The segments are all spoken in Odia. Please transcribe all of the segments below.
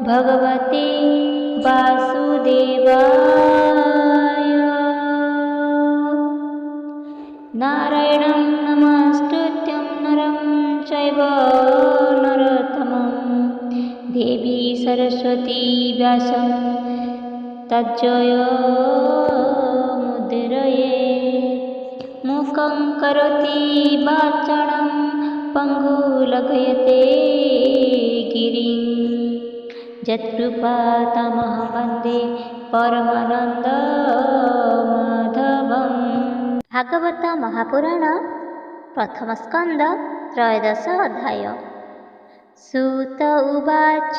भगवते वासुदेवाय। नारायणं नमस्कृत्यं नरं चैव नरोत्तमं देवी सरस्वती व्यासं तज्जयमुदीरयेत्। मूकं करोति वाचालं पङ्गुलघयते गिरिं यत्कृपातमहं वन्दे परमानन्दमाधवम्। भागवत महापुराण प्रथम स्कंद त्रयोदश अध्याय। सूत उवाच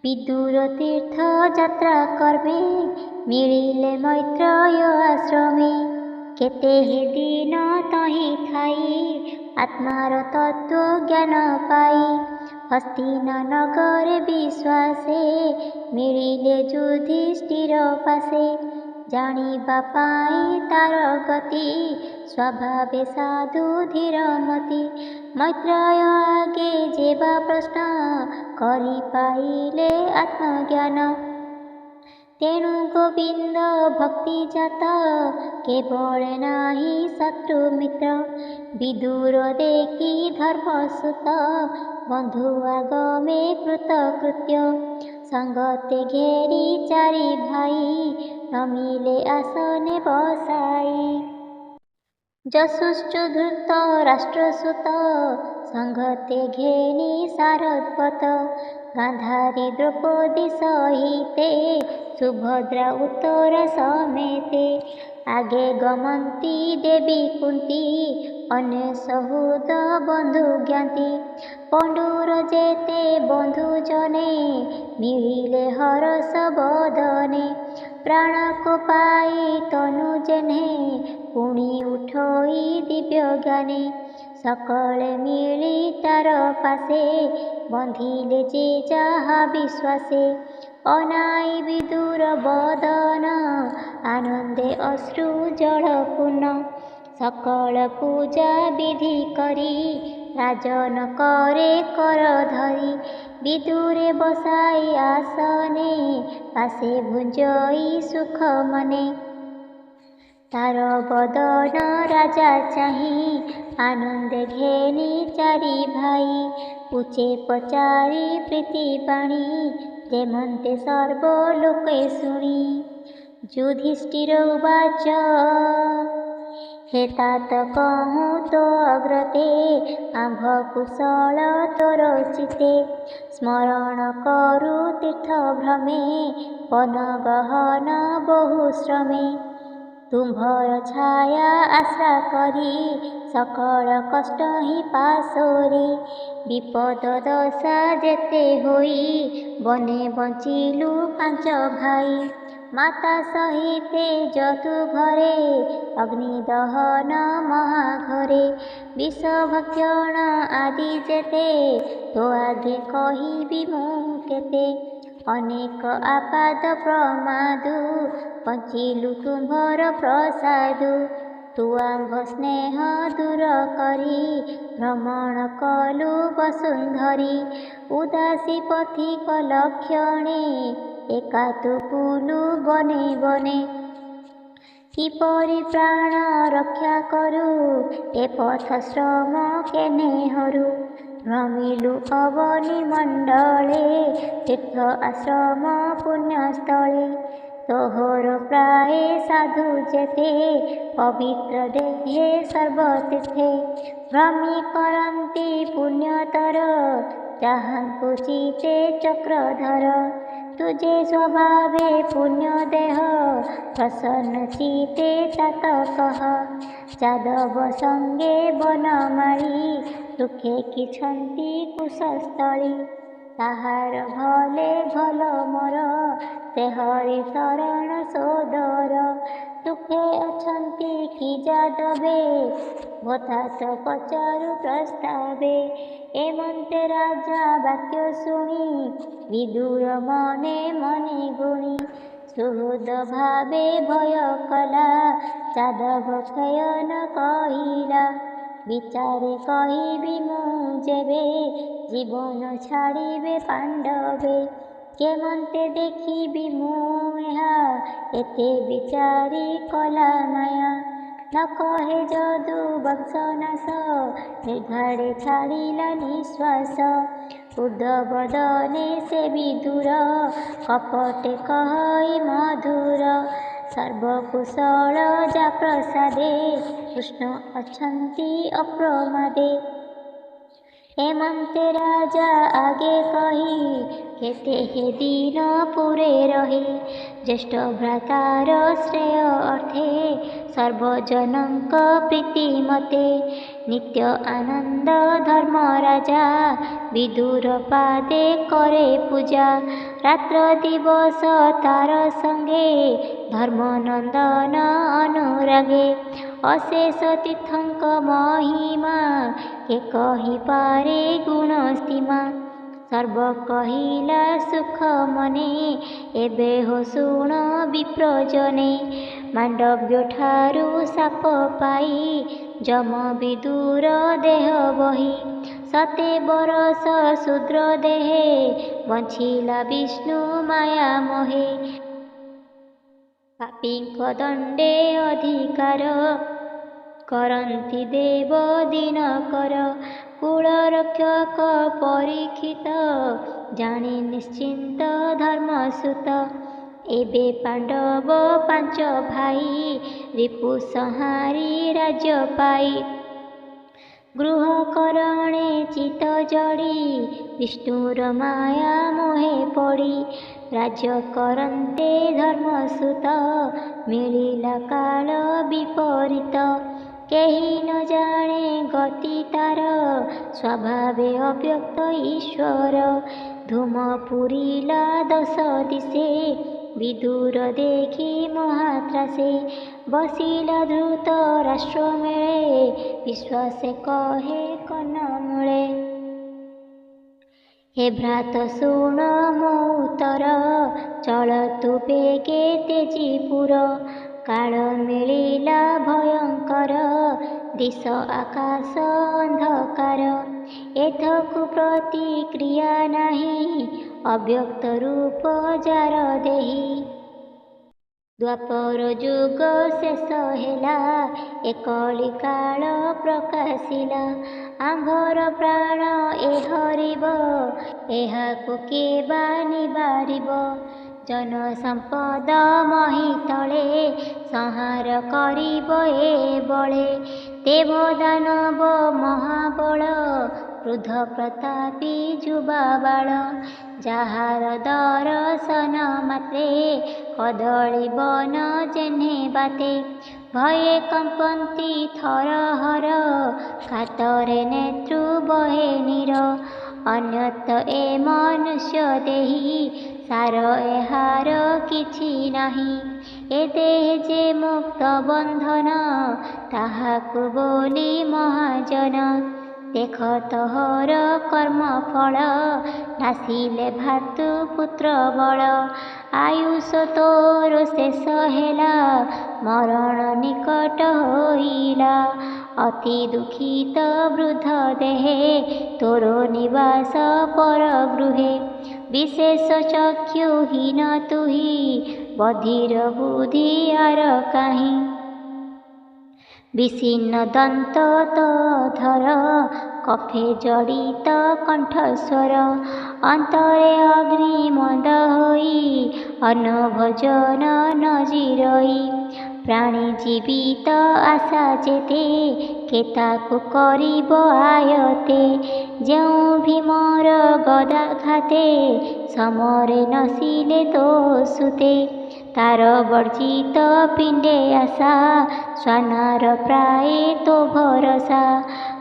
विदुर तीर्थ यात्रा कर्मे मिलिले मैत्रेय आश्रमे। केते हे दिन तहि थाई आत्मार तत्व ज्ञान पाई। हस्तिना नगरे विश्वासे मिलिले युधिष्ठिर पासे। जानिबा पाई तार गति स्वभावे साधु धीरमति। मैत्रेय आगे जेबा प्रश्न करि पाइले आत्मज्ञान। तेणु गोविंद भक्ति जात केवल नाही शत्रु मित्र। विदुर देखी धर्मसुत बंधु आगमे कृतकृत्य। संगते घेरी चारि भाई नमिले आसने बसाई। जसुश्च धृत राष्ट्रसुत संगते घेनी सारद्वत। गांधारी द्रौपदी सहिते सुभद्रा उत्तर समेते। आगे गमंती देवी कुंती अन्य सहुद बंधु ज्ञाति। पंडुर जेते बंधु जने मिलिले हरस बदने। प्राण को पाई तनु जेने पुणी उठोई दिव्य ज्ञाने। सकले मिली तार पासे बंधिले जे जाहा विश्वासे। अनाई विदुर बदन आनंदे अश्रु जल पूर्ण। सकल पूजा विधि करी राजन करे कर धरी। विदुरे बसाई आसने पासे भुंजई सुख मने। तार बदन राजा चाही आनंदे घेनी चारि भाई। पूछे पचारि प्रीति बाणी जेमन्ते सर्व लोके शुणी। युधिष्ठिर उवाच हे तात कहूँ तो अग्रते आंभ कुशल तोर चिते। स्मरण करु तीर्थ भ्रमे वन गहन बहु श्रमे। तुम्भर छाया आश्रा करी सकल कष्ट ही पासोरी। विपद दशा जेते होई बने बंचिलु पांच भाई। माता सहिते जतु घरे अग्नि दहन महाघरे। विष भक्षण आदि जेते तो आगे कहिबि मु केते। अनेक आपाद प्रमादु बंचिलु तुम्भर प्रसादु। तु आंभ स्नेह दूर करी भ्रमण कलु वसुंधरी। उदासी पथिक लक्षणे एका तु पुलु बने बने। किपरि प्राण रक्षा करू ए पथ श्रम केने हरू। भ्रमिलु अवनी मंडले तीर्थ आश्रम पुण्यस्थले। तोहर प्राय साधु जेते पवित्र देहे सर्वतीर्थे। भ्रमी करन्ति पुण्यतर जाहांकु चिते चक्रधर। तुझे स्वभावे पुण्य देह प्रसन्न चिते तात कह। जादव संगे बनमाली सुखे किछन्ति कुशस्थली। ताहार भले भल मोर ते हरि शरण सोदर। सुखे अछन्ति कि जादवे भतात पचारु प्रस्तावे। एमन्ते राजा वाक्य शुणी विदुर मने मने गुणी। सुहृद भावे भय कला जादव क्षय न कहिला। विचारे कहिबि मु ଯେବେ ଜୀବନ ଛାଡ଼ିବେ ପାଣ୍ଡବେ। କେମନ୍ତେ ଦେଖିବି ମୁଁ ଏହା ଏତେ ବିଚାରି କଲା ମାୟା। ନ କହେ ଯଦୁ ବଂଶନାଶ ନିର୍ଘାଡ଼େ ଛାଡ଼ିଲା ନିଶ୍ୱାସ। ଉର୍ଦ୍ଧ୍ୱବଦନେ ସେ ବିଧୁର କପଟେ କହଇ ମଧୁର। ସର୍ବକୁଶଳ ଯା ପ୍ରସାଦେ କୃଷ୍ଣ ଅଛନ୍ତି ଅପ୍ରମାଦେ। ଏମନ୍ତେ ରାଜା ଆଗେ କହି କେତେ ହେ ଦିନ ପୁରେ ରହି। ଜ୍ୟେଷ୍ଠ ଭ୍ରାତାର ଶ୍ରେୟ ଅର୍ଥେ ସର୍ବଜନଙ୍କ ପ୍ରୀତି ମତେ। ନିତ୍ୟ ଆନନ୍ଦ ଧର୍ମ ରାଜା ବିଦୁର ପାଦେ କରେ ପୂଜା। ରାତ୍ର ଦିବସ ତାର ସଙ୍ଗେ ଧର୍ମନନ୍ଦନ ଅନୁରାଗେ। ଅଶେଷ ତୀର୍ଥଙ୍କ ମହିମା କେ କହିପାରେ ଗୁଣ ସୀମା। ସର୍ବ କହିଲା ସୁଖ ମନେ ଏବେ ହୋ ଶୁଣ ବିପ୍ରଜନେ। ମାଣ୍ଡବ୍ୟଠାରୁ ଶାପ ପାଇ ଯମ ବିଦୁର ଦେହ ବହି। ସତେ ବରଷ ଶୂଦ୍ର ଦେହେ ବଞ୍ଚିଲା ବିଷ୍ଣୁ ମାୟା ମୋହେ। ପାପୀଙ୍କ ଦଣ୍ଡେ ଅଧିକାର କରନ୍ତି ଦେବ ଦିନକର। କୁଳରକ୍ଷକ ପରୀକ୍ଷିତ ଜାଣି ନିଶ୍ଚିନ୍ତ ଧର୍ମସୂତ। ଏବେ ପାଣ୍ଡବ ପାଞ୍ଚ ଭାଇ ରିପୁ ସଂହାରି ରାଜ୍ୟ ପାଇ। ଗୃହକରଣେ ଚିତ ଜଡ଼ି ବିଷ୍ଣୁର ମାୟା ମୋହେ ପଡ଼ି। ରାଜ୍ୟ କରନ୍ତେ ଧର୍ମସୂତ ମିଳିଲା କାଳ ବିପରୀତ। କେହି ନ ଜାଣେ ଗତି ତାର ସ୍ୱଭାବେ ଅବ୍ୟକ୍ତ ଈଶ୍ୱର। ଧୂମ ପୁରିଲା ଦଶ ଦିଶେ ବିଦୁର ଦେଖି ମହାତ୍ରାସେ। ବସିଲା ଧୃତ ରାଷ୍ଟ୍ର ମେଳେ ବିଶ୍ୱାସେ କହେ କର୍ଣ୍ଣମୂଳେ। ହେ ଭ୍ରାତ ଶୁଣ ମୋ ଉତ୍ତର ଚଳ ତୁ ବେଗେ ତେଜିପୁର। କାଳ ମିଳିଲା ଭୟଙ୍କର ଦିଶ ଆକାଶ ଅନ୍ଧକାର। ଏଥକୁ ପ୍ରତିକ୍ରିୟା ନାହିଁ ଅବ୍ୟକ୍ତ ରୂପ ଯାର ଦେହି। ଦ୍ୱାପର ଯୁଗ ଶେଷ ହେଲା ଏ କଳି କାଳ ପ୍ରକାଶିଲା। ଆମ୍ଭର ପ୍ରାଣ ଏ ହରିବ ଏହାକୁ କେ ବା ନିବାରିବ। ଜନ ସମ୍ପଦ ମହିତଳେ ସଂହାର କରିବ ଏ ବଳେ। ଦେବ ଦାନବ ମହାବଳ କ୍ରୋଧ ପ୍ରତାପୀ ଯୁବାବାଳ। ଯାହାର ଦରଶନ ମାତ୍ରେ କଦଳୀ ବନ ଯେହ୍ନେ ବାତେ। ଭୟେ କମ୍ପନ୍ତି ଥରହର କାତରେ ନେତୃ ବହେ ନୀର। ଅନ୍ୟତ ଏ ମନୁଷ୍ୟ ଦେହି ସାର ଏହାର କିଛି ନାହିଁ। ଏ ଦେହେ ଯେ ମୁକ୍ତ ବନ୍ଧନ ତାହାକୁ ବୋଲି ମହାଜନ। ଦେଖ ତୋହର କର୍ମଫଳ ନାସିଲେ ଭାତୃ ପୁତ୍ର ବଳ। ଆୟୁଷ ତୋର ଶେଷ ହେଲା ମରଣ ନିକଟ ହୋଇଲା। ଅତି ଦୁଃଖିତ ବୃଦ୍ଧ ଦେହେ ତୋର ନିବାସ ପର ଗୃହେ। ବିଶେଷ ଚକ୍ଷୁହୀନ ତୁହି ବଧିର ବୁଦ୍ଧି ଆର କାହିଁ। ବିଷିନ୍ନ ଦନ୍ତ ତୋ ଧର କଫେ ଜଡ଼ିତ କଣ୍ଠସ୍ୱର। ଅନ୍ତରେ ଅଗ୍ନି ମନ୍ଦ ହୋଇ ଅନ୍ନ ଭୋଜନ ନ ଜିରଇ। ପ୍ରାଣୀ ଜୀବିତ ଆଶା ଯେତେ କେ ତାକୁ କରିବ ଆୟତେ। ଯେଉଁ ଭୀମର ଗଦାଘାତେ ସମରେ ନସିଲେ ତୋ ସୁତେ। ତାର ବର୍ଜିତ ପିଣ୍ଡେ ଆଶା ଶ୍ୱାନର ପ୍ରାୟେ ତୋ ଭରସା।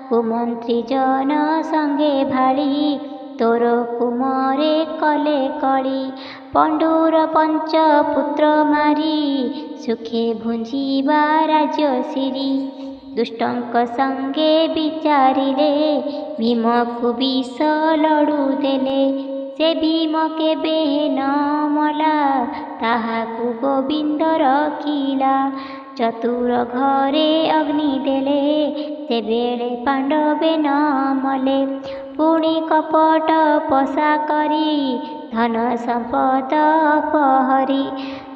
କୁମନ୍ତ୍ରୀ ଜନ ସଙ୍ଗେ ଭାଳି ତୋର କୁମରେ କଲେ କଳି। ପଣ୍ଡୁର ପଞ୍ଚ ପୁତ୍ର ମାରି ସୁଖେ ଭୁଞ୍ଜିବା ରାଜ୍ୟ ସିରି। ଦୁଷ୍ଟଙ୍କ ସଙ୍ଗେ ବିଚାରିଲେ ଭୀମକୁ ବିଷ ଲଡ଼ୁ ଦେଲେ। ସେ ଭୀମ କେବେ ନ ମଲା ତାହାକୁ ଗୋବିନ୍ଦ ରଖିଲା। ଚତୁର ଘରେ ଅଗ୍ନି ଦେଲେ ସେବେଳେ ପାଣ୍ଡବେ ନ ମଲେ। ପୁଣି କପଟ ପଶା କରି ଧନ ସମ୍ପଦ ଅପହରି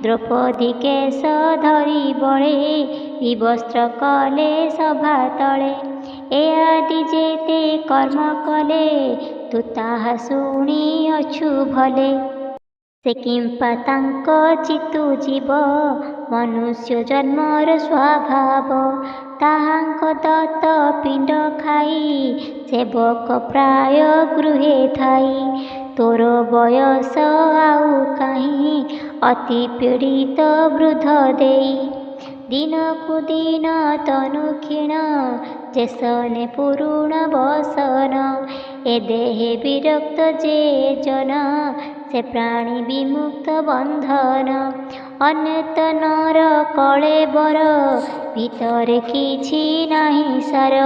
ଦ୍ରୌପଦୀ କେଶ ଧରି ବଳେ ବିବସ୍ତ୍ର କଲେ ସଭା ତଳେ। ଏ ଆଦି ଯେତେ କର୍ମ କଲେ ତୁ ତାହା ଶୁଣିଅଛୁ ଭଲେ। ସେ କିମ୍ପା ତାଙ୍କ ଚିତୁ ଯିବ ମନୁଷ୍ୟ ଜନ୍ମର ସ୍ୱଭାବ। ତାହାଙ୍କ ଦତ୍ତ ପିଣ୍ଡ ଖାଇ ସେବକ ପ୍ରାୟ ଗୃହେ ଥାଇ। ତୋର ବୟସ ଆଉ କାହିଁ ଅତି ପୀଡ଼ିତ ବୃଦ୍ଧ ଦେଇ। ଦିନକୁ ଦିନ ତନୁ କ୍ଷୀଣ ଯେସନେ ପୁରୁଣ ବସନ। ଏ ଦେହେ ବିରକ୍ତ ଯେ ଜନ ସେ ପ୍ରାଣୀ ବିମୁକ୍ତ ବନ୍ଧନ। ଅନ୍ୟତ ନର କଳେବର ଭିତରେ କିଛି ନାହିଁ ସାର।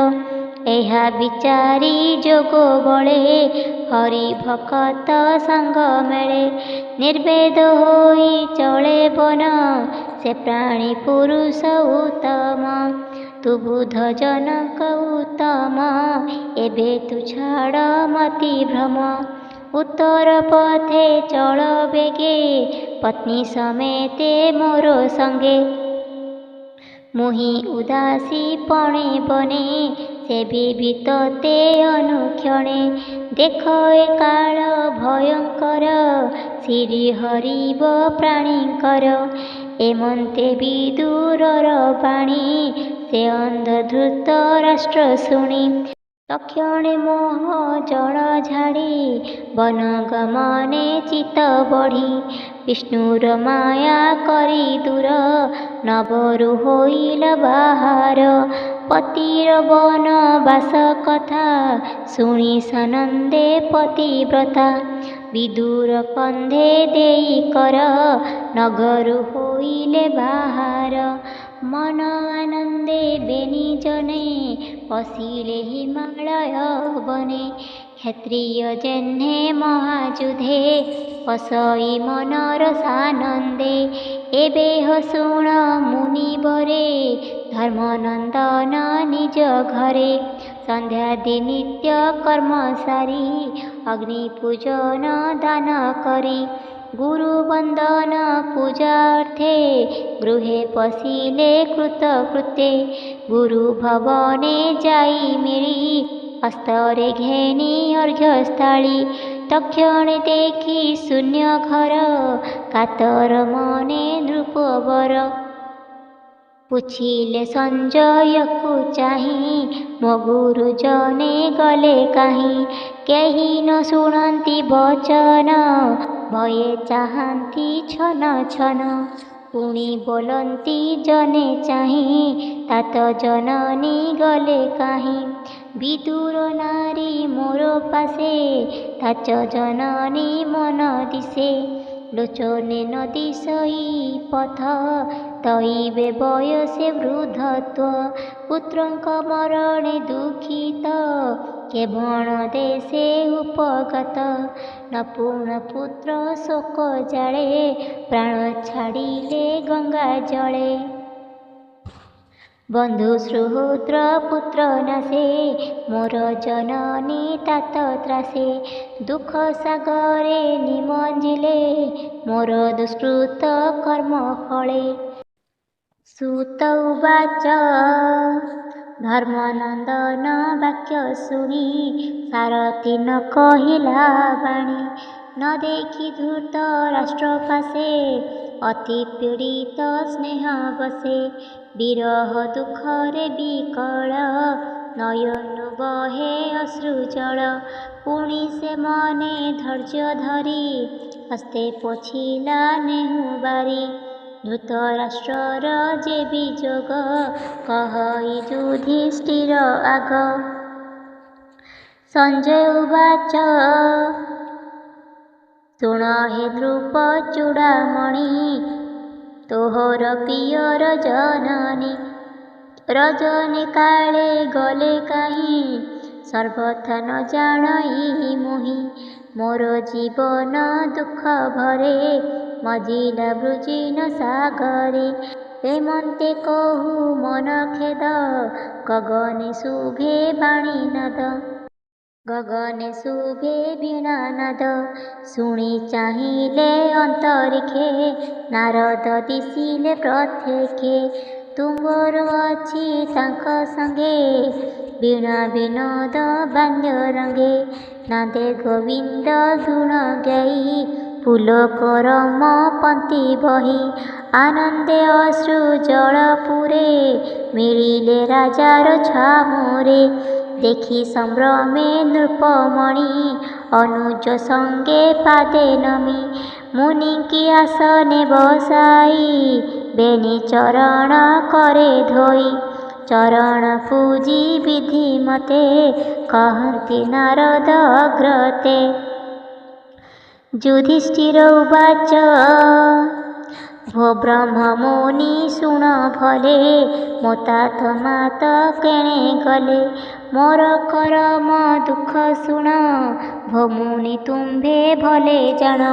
ଏହା ବିଚାରି ଯୋଗ ବଳେ ହରି ଭକତ ସାଙ୍ଗ ମେଳେ। ନିର୍ବେଦ ହୋଇ ଚଳେ ବନ ସେ ପ୍ରାଣୀ ପୁରୁଷ ଉତ୍ତମ। ତୁ ବୁଧ ଜନକ ଉତ୍ତମ ଏବେ ତୁ ଛାଡ଼ ମତି ଭ୍ରମ। ଉତ୍ତର ପଥେ ଚଳ ବେଗେ ପତ୍ନୀ ସಮೇତେ ମୋର ସଙ୍ଗେ। ମୁହିଁ ଉଦାସୀ ପଣେ ବନେ ସେବିବି ତତେ ଅନୁକ୍ଷଣେ। ଦେଖ ଏ କାଳ ଭୟଙ୍କର ଶ୍ରୀ ହରିବ ପ୍ରାଣୀଙ୍କର। ଏମନ୍ତେ ବିଦୁରର ବାଣୀ ସେ ଅନ୍ଧ ଧୃତ ରାଷ୍ଟ୍ର ଶୁଣି। ତକ୍ଷଣେ ମୋହ ଜଳ ଝାଡ଼ି ବନ ଗମନେ ଚିତ୍ତ ବଢ଼ି। ବିଷ୍ଣୁର ମାୟା କରି ଦୂର ନବରୁ ହୋଇଲ ବାହାର। ପତିର ବନ ବାସ କଥା ଶୁଣି ସାନନ୍ଦେ ପତିବ୍ରତା। ବିଦୁର କନ୍ଧେ ଦେଇ କର ନଗରୁ ହୋଇଲେ ବାହାର। ମନ ଆନନ୍ଦେ ବେନି ଜନେ ପଶିଲେ ହିମାଳୟ ବନେ। କ୍ଷତ୍ରିୟ ଯେହ୍ନେ ମହାଯୁଧେ ପଶଇ ମନର ସାନନ୍ଦେ। ଏବେ ହୋ ଶୁଣ ମୁନିବରେ ଧର୍ମନନ୍ଦନ ନିଜ ଘରେ। ସନ୍ଧ୍ୟାଦି ନିତ୍ୟ କର୍ମ ସାରି ଅଗ୍ନି ପୂଜନ ଦାନ କରି। ଗୁରୁ ବନ୍ଦନ ପୂଜା ଅର୍ଥେ ଗୃହେ ପଶିଲେ କୃତକୃତ୍ୟେ। ଗୁରୁ ଭବନେ ଯାଇ ମିଳି ହସ୍ତରେ ଘେନି ଅର୍ଘ୍ୟସ୍ଥାଳି। ତକ୍ଷଣେ ଦେଖି ଶୂନ୍ୟ ଘର କାତର ମନେ ନୃପବର। ପୁଛିଲେ ସଞ୍ଜୟକୁ ଚାହିଁ ମୋ ଗୁରୁ ଜନେ ଗଲେ କାହିଁ। କେହି ନ ଶୁଣନ୍ତି ବଚନ ଭୟେ ଚାହାନ୍ତି ଛନ ଛନ। ପୁଣି ବୋଲନ୍ତି ଜନେ ଚାହିଁ ତାତ ଜନନୀ ଗଲେ କାହିଁ। ବିଦୁର ନାରୀ ମୋର ପାଶେ ତାଚ ଜନନୀ ମନ ଦିଶେ। ଲୋଚନେ ନ ଦିଶଇ ପଥ ତଇବେ ବୟସେ ବୃଦ୍ଧତ୍ୱ। ପୁତ୍ରଙ୍କ ମରଣେ ଦୁଃଖିତ କେବଳ ଦେଶେ ଉପଗତ। ନପୁଣ ପୁତ୍ର ଶୋକ ଜାଳେ ପ୍ରାଣ ଛାଡ଼ିଲେ ଗଙ୍ଗା ଜଳେ। ବନ୍ଧୁ ସୁହୃଦ ପୁତ୍ର ନାଶେ ମୋର ଜନନୀ ତାତ ତ୍ରାସେ। ଦୁଃଖ ସାଗରେ ନିମଜ୍ଜିଲେ ମୋର ଦୁଷ୍କୃତ କର୍ମ ଫଳେ। ସୁତ ଉବାଚ ଧର୍ମନନ୍ଦନ ବାକ୍ୟ ଶୁଣି ସାରଥି ନ କହିଲା ବାଣୀ। ନ ଦେଖି ଧୂର୍ତ୍ତ ରାଷ୍ଟ୍ର ପାଶେ ଅତି ପୀଡ଼ିତ ସ୍ନେହ ବସେ। ବିରହ ଦୁଃଖରେ ବିକଳ ନୟନୁ ବହେ ଅଶ୍ରୁ ଜଳ। ପୁଣି ସେ ମନେ ଧୈର୍ଯ୍ୟ ଧରି ହସ୍ତେ ପୋଛିଲା ନେହୁ ବାରି। ଧୃତରାଷ୍ଟ୍ରର ଯେ ବିଯୋଗ କହଇ ଯୁଧିଷ୍ଠିର ଆଗ। ସଞ୍ଜୟ ଉବାଚ ଶୁଣ ହେ ନୃପ ଚୂଡ଼ାମଣି ତୋହର ପ୍ରିୟର ଜନନୀ। ରଜନୀ କାଳେ ଗଲେ କାହିଁ ସର୍ବଥା ନ ଜାଣଇ ମୋହି। ମୋର ଜୀବନ ଦୁଃଖ ଭରେ ମଜିଲା ବୃଜିନ ସାଗରେ। ଏମନ୍ତେ କହୁ ମନ ଖେଦ, ଗଗନେ ଶୁଭେ ବାଣୀ ନାଦ। ଗଗନେ ଶୁଭେ ବୀଣା ନାଦ, ଶୁଣି ଚାହିଁଲେ ଅନ୍ତରିକ୍ଷେ, ନାରଦ ଦିଶିଲେ ପ୍ରତ୍ୟକ୍ଷେ। ତୁଙ୍ଗର ଅଛି ତାଙ୍କ ସଙ୍ଗେ, ବୀଣା ବିନୋଦ ବାଣ୍ୟ ରଙ୍ଗେ। ନାଦେ ଗୋବିନ୍ଦ ଗୁଣ ଗାଇ, ପୁଲକରମ ପନ୍ତି ବହି। ଆନନ୍ଦେ ଅଶ୍ରୁ ଜଳ ପୁରେ, ମିଳିଲେ ରାଜାର ଛାମୁରେ। ଦେଖି ସମ୍ଭ୍ରମେ ନୃପମଣି, ଅନୁଜ ସଙ୍ଗେ ପାଦେ ନମି। ମୁନିଙ୍କି ଆସନେ ବସାଇ, ବେନି ଚରଣ করে ଧୋଇ। ଚରଣ ପୂଜି ବିଧି ମତେ, କହନ୍ତି ନାରଦ ଅଗ୍ରତେ। ଯୁଧିଷ୍ଠିର ଉବାଚ, ଭୋ ବ୍ରହ୍ମ ମୁନି ଶୁଣ ଭଲେ, ମୋତାତ ମାତ କେଣେ ଗଲେ। ମୋର କରମ ଦୁଃଖ ଶୁଣ, ଭୋ ମୁନି ତୁମ୍ଭେ ଭଲେ ଜାଣ।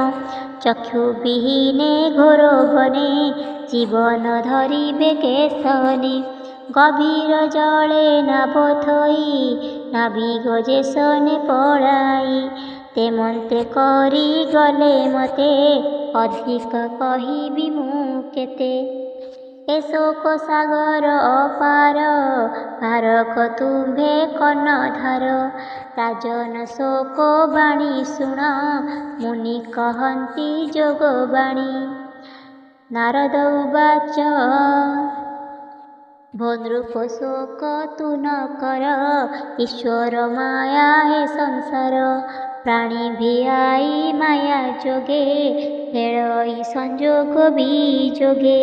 ଚକ୍ଷୁ ବିହୀନେ ଘୋର ବନେ, ଜୀବନ ଧରିବେ କେଶନେ। ଗଭୀର ଜଳେ ନାଭ ଥୋଇ, ନାବିକ ଯେସନେ ପଳାଇ। ତେମନ୍ତେ କରି ଗଲେ ମତେ, ଅଧିକ କହିବି ମୁଁ କେତେ। ଏ ଶୋକ ସାଗର ଅପାର, ପାରକ ତୁମ୍ଭେ କର୍ଣ୍ଣଧାର। ରାଜନ ଶୋକ ବାଣୀ ଶୁଣ, ମୁନି କହନ୍ତି ଯୋଗବାଣୀ। ନାରଦ ଉବାଚ, ଭୋ ନୃପ ଶୋକ ତୁ ନ କର, ଈଶ୍ୱର ମାୟା ଏ ସଂସାର। ପ୍ରାଣୀ ଭିଆଇ ମାୟା ଯୋଗେ, ଖେଳଇ ସଂଯୋଗ ବିଯୋগে।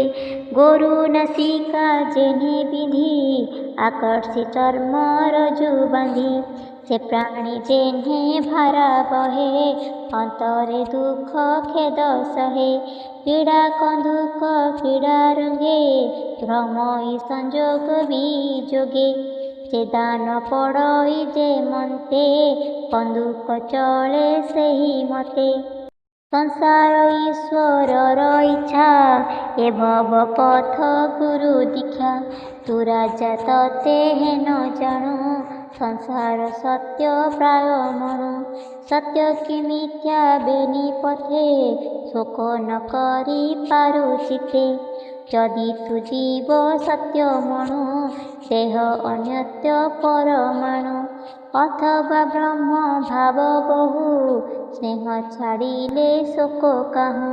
ଗୋରୁ ନାସିକା ଯେହ୍ନେ ବିନ୍ଧି, ଆକର୍ଷି ଚର୍ମ ରଜୁ ବାନ୍ଧି। ସେ ପ୍ରାଣୀ ଯେହ୍ନେ ଭାରା ବହେ, ଅନ୍ତରେ ଦୁଃଖ ଖେଦ ସହେ। ପୀଡ଼ା କନ୍ଧୁକ ପୀଡ଼ା ରଙ୍ଗେ, ଭ୍ରମଇ ସଂଯୋଗ ବିଯୋগে। ସେ ଦାନ ପଡ଼ଇ ଯେ ମନ୍ତେ, କନ୍ଦୁକ ଚଳେ ସେହି ମତେ। ସଂସାର ଈଶ୍ୱରର ଇଚ୍ଛା, ଏ ଭବ ପଥ ଗୁରୁ ଦୀକ୍ଷା। ତୁ ରାଜା ତତେ ହେନ ଜାଣୁ, ସଂସାର ସତ୍ୟ ପ୍ରାୟ ମଣୁ। ସତ୍ୟ କି ମିଥ୍ୟା ବେନି ପଥେ, ଶୋକ ନ କରି ପାରୁ ଚିତ୍ତେ। ଯଦି ତୁ ଜୀବ ସତ୍ୟ ମଣୁ, ଦେହ ଅନ୍ୟତ୍ୟ ପରମାଣୁ। ଅଥବା ବ୍ରହ୍ମ ଭାବ ବହୁ, ସ୍ନେହ ଛାଡ଼ିଲେ ଶୋକ କାହୁ।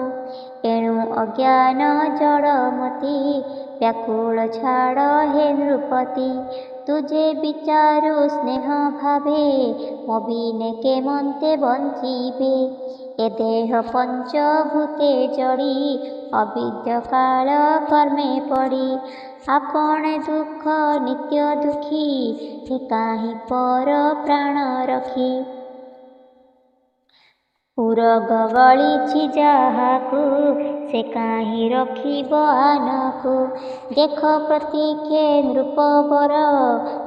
ଏଣୁ ଅଜ୍ଞାନ ଜଡ଼ମତି, ବ୍ୟାକୁଳ ଛାଡ଼ ହେ ନୃପତି। ତୁ ଯେ ବିଚାରୁ ସ୍ନେହ ଭାବେ, ମୋ ବିନେ କେମନ୍ତେ ବଞ୍ଚିବେ। ଏ ଦେହ ପଞ୍ଚଭୂତେ ଜଡ଼ି, ଅବିଦ୍ୟ କାଳ କର୍ମେ ପଡ଼ି। ଆପଣେ ଦୁଃଖ ନିତ୍ୟ ଦୁଃଖୀ, ହେ କାହିଁ ପର ପ୍ରାଣ ରଖି। ଉରଗ ଗଳିଛି ଯାହାକୁ, ସେ କାହିଁ ରଖିବ ଆନକୁ। ଦେଖ ପ୍ରତୀକ୍ଷେ ନୃପବର,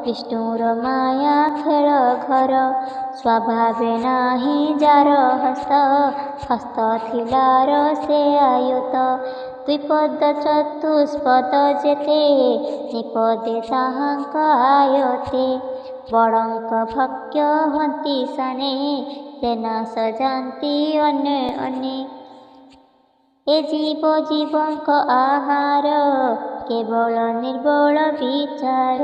ବିଷ୍ଣୁର ମାୟା ଖେଳ ଘର। ସ୍ୱଭାବେ ନାହିଁ ଯାର ହସ୍ତ, ହସ୍ତ ଥିଲାର ସେ ଆୟତ। ଦ୍ୱିପଦ ଚତୁଷ୍ପଦ ଯେତେ, ନିପଦେ ତାହାଙ୍କ ଆୟତେ। ବଡ଼ଙ୍କ ଭକ୍ଷ୍ୟ ହନ୍ତି ସାନେ, ସେ ନାଶ ଯାନ୍ତି ଅନେ ଅନେ। ଏ ଜୀବ ଜୀବଙ୍କ ଆହାର, କେବଳ ନିର୍ବଳ ବିଚାର।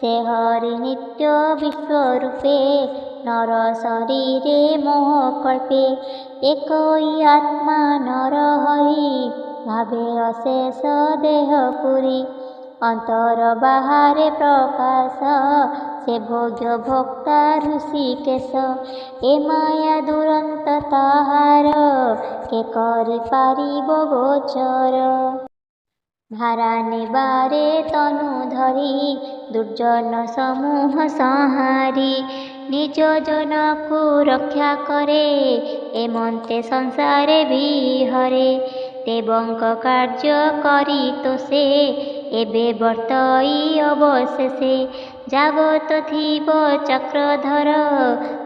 ସେ ହରି ନିତ୍ୟ ବିଶ୍ୱରୂପେ, ନର ଶରୀରେ ମୋହ କଳ୍ପେ। ଏକଇ ଆତ୍ମା ନର ହରି, ଭାବେ ଅଶେଷ ଦେହ ପୁରୀ। ଅନ୍ତର ବାହାରେ ପ୍ରକାଶ, ସେ ଭୋଗ୍ୟ ଭୋକ୍ତା ଋଷିକେଶ। ଏ ମାୟା ଦୁରନ୍ତ ତାହାର, କେ କରି ପାରିବ ଗୋଚର। ଭାରା ନେବାରେ ତନୁ ଧରି, ଦୁର୍ଜନ ସମୂହ ସଂହାରି। ନିଜ ଜନକୁ ରକ୍ଷା କରେ, ଏମନ୍ତେ ସଂସାରେ ବିହରେ। ଦେବଙ୍କ କାର୍ଯ୍ୟ କରି ତୋଷେ, ଏବେ ବର୍ତ୍ତଇ ଅବଶେଷେ। ଯାବତ ଥିବ ଚକ୍ରଧର,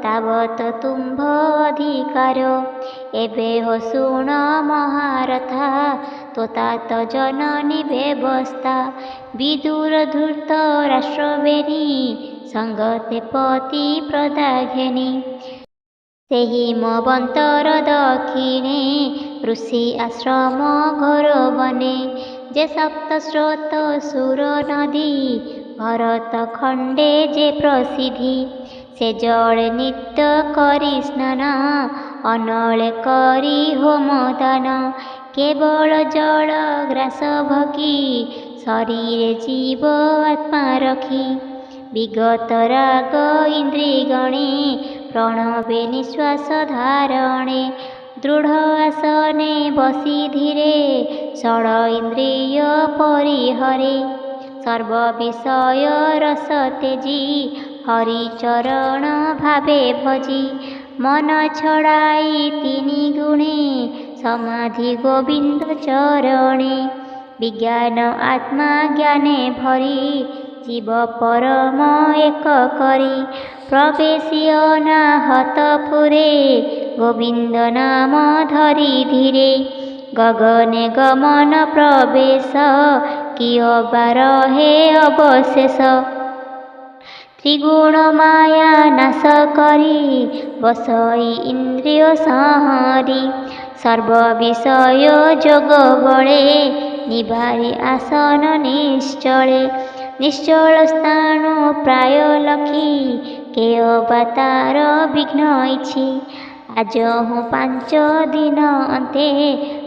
ତାବତ ତୁମ୍ଭ ଅଧିକାର। एबे हो शुण महारथा तोतात जननी व्यवस्था विदुर धूर्त राष्ट्रवेणी संगते पति प्रदाघेनी ସେହି ମବନ୍ତର ଦକ୍ଷିଣେ ଋଷି ଆଶ୍ରମ ଘର ବନେ ଯେ ସପ୍ତ ସ୍ରୋତ ସୁର ନଦୀ ଭରତ ଖଣ୍ଡେ ଯେ ପ୍ରସିଦ୍ଧି ସେ ଜଳେ ନିତ୍ୟ କରି ସ୍ନାନ ଅନଳେ କରି ହୋମ ଦାନ କେବଳ ଜଳ ଗ୍ରାସ ଭକି ଶରୀରେ ଜୀବ ଆତ୍ମା ରଖି ବିଗତ ରାଗ ଇନ୍ଦ୍ରିଗଣେ ପ୍ରଣବେ ନିଶ୍ୱାସ ଧାରଣେ ଦୃଢ଼ ଆସନେ ବସି ଧୀରେ ଷଡ଼ ଇନ୍ଦ୍ରିୟ ପରିହରେ ସର୍ବ ବିଷୟ ରସ ତେଜି ହରିଚରଣ ଭାବେ ଭଜି ମନ ଛଡ଼ାଇ ତିନି ଗୁଣେ ସମାଧି ଗୋବିନ୍ଦ ଚରଣେ ବିଜ୍ଞାନ ଆତ୍ମା ଜ୍ଞାନେ ଭରି জীব পরম এক করি প্রবেশী অনাহত পুরে গোবিন্দ নাম ধরি ধীরে গগনে গমন প্রবেশ কিয় বার হে অবশেষ ত্রিগুণ মায়া নাশ করি বসই ইন্দ্রিয় সংহরি সর্ব বিষয় যোগ বলে নিভারি আসন নিশ্চলে নিশ্চল স্থান প্রায় লক্ষী কেয় বা তার বিঘ্ন ইছি আজ হু 5 দিন ଅନ୍ତେ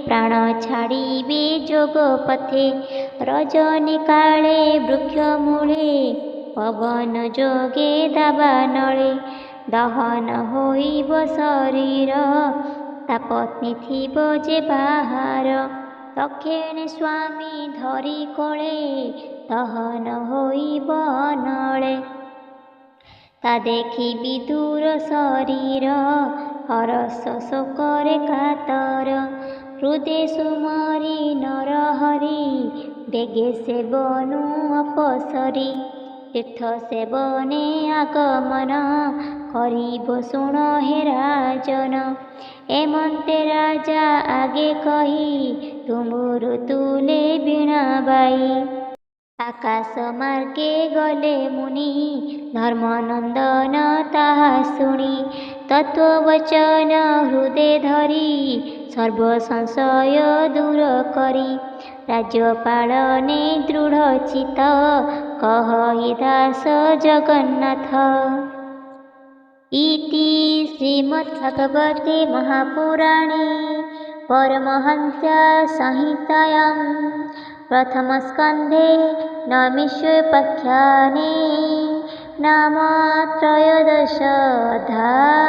ପ୍ରାଣ ଛାଡ଼ିବେ ଯୋଗ ପଥେ ରଜନୀ କାଳେ ବୃକ୍ଷ ମୂଳେ ପବନ ଯୋଗେ ଦାବାନଳେ ଦହନ ହୋଇବ ଶରୀର ତା ପତ୍ନୀ ଥିବ ଯେ ବାହାର ଦକ୍ଷିଣେ ସ୍ୱାମୀ ଧରି କୋଳେ ଦହନ ହୋଇବ ନଳେ ତା ଦେଖି ବିଦୁର ଶରୀର ହରସ ଶୋକରେ କାତର ହୃଦେ ସୁମରି ନରହରି ବେଗେ ସେବନୁ ଅପସରି ତୀର୍ଥ ସେବନେ আগমନ କରିବ ଶୁଣ ହେ ରାଜନ ଏମନ୍ତେ ରାଜା ଆଗେ କହି ତୁମୁରୁ ତୁଲେ ବୀଣା ବାଇ ଆକାଶ ମାର୍ଗେ ଗଲେ ମୁନି ଧର୍ମନନ୍ଦନ ତାହା ଶୁଣି ତତ୍ତ୍ୱବଚନ ହୃଦେ ଧରି ସର୍ବ ସଂଶୟ ଦୂର କରି ରାଜ୍ୟପାଳନେ ଦୃଢ଼ ଚିତ୍ତ କହି ଦାସ ଜଗନ୍ନାଥ। ଇତି ଶ୍ରୀମଦ୍ଭାଗବତେ ମହାପୁରାଣେ ପରମହଂସ ସଂହିତାୟାଂ प्रथमस्कन्धे नवमीशोपाख्याने नाम 13 अध्यायः।